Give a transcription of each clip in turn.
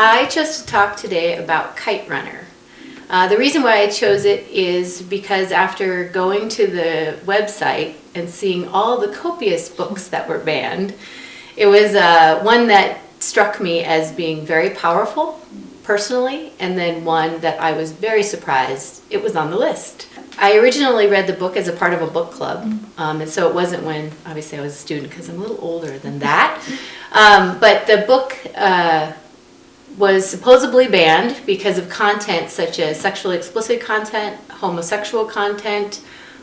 I chose to talk today about Kite Runner. The reason why I chose it is because after going to the website and seeing all the copious books that were banned, it was one that struck me as being very powerful personally, and then one that I was very surprised it was on the list. I originally read the book as a part of a book club, and so it wasn't when, obviously I was a student because I'm a little older than that, but the book was supposedly banned because of content such as sexually explicit content, homosexual content,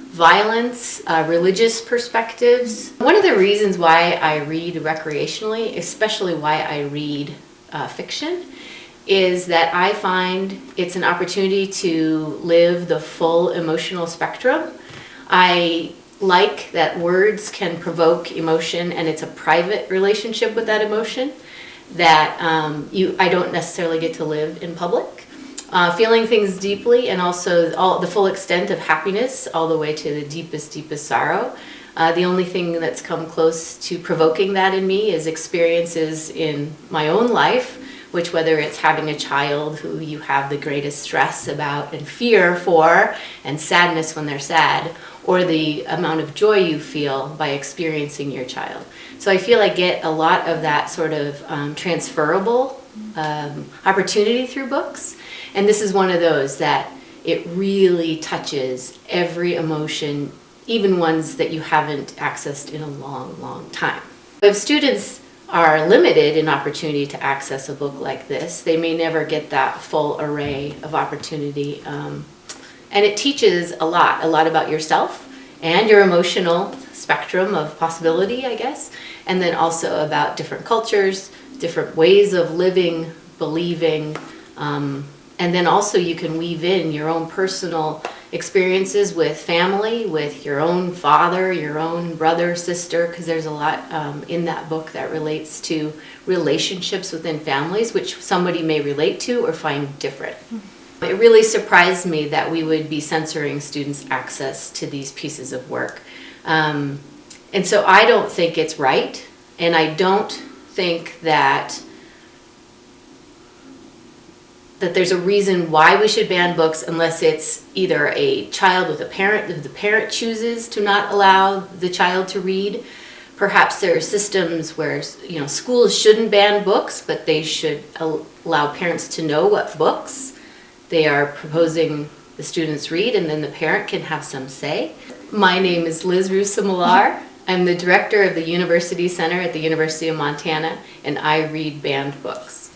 violence, religious perspectives. One of the reasons why I read recreationally, especially why I read fiction, is that I find it's an opportunity to live the full emotional spectrum. I like that words can provoke emotion, and it's a private relationship with that emotion that I don't necessarily get to live in public. Feeling things deeply, and also the full extent of happiness all the way to the deepest sorrow. The only thing that's come close to provoking that in me is experiences in my own life, which, whether it's having a child who you have the greatest stress about and fear for and sadness when they're sad, or the amount of joy you feel by experiencing your child. So I feel I get a lot of that sort of transferable opportunity through books. And this is one of those that it really touches every emotion, even ones that you haven't accessed in a long time. If students are limited in opportunity to access a book like this, they may never get that full array of opportunity. And it teaches a lot about yourself and your emotional spectrum of possibility, I guess, and then also about different cultures, different ways of living, believing, and then also you can weave in your own personal experiences with family, with your own father, your own brother, sister, because there's a lot in that book that relates to relationships within families, which somebody may relate to or find different. It really surprised me that we would be censoring students' access to these pieces of work. And so I don't think it's right, and I don't think that there's a reason why we should ban books unless it's either a child with a parent, if the parent chooses to not allow the child to read. Perhaps there are systems where, schools shouldn't ban books, but they should allow parents to know what books they are proposing the students read, and then the parent can have some say. My name is Roosa Millar. I'm the director of the University Center at the University of Montana, and I read banned books.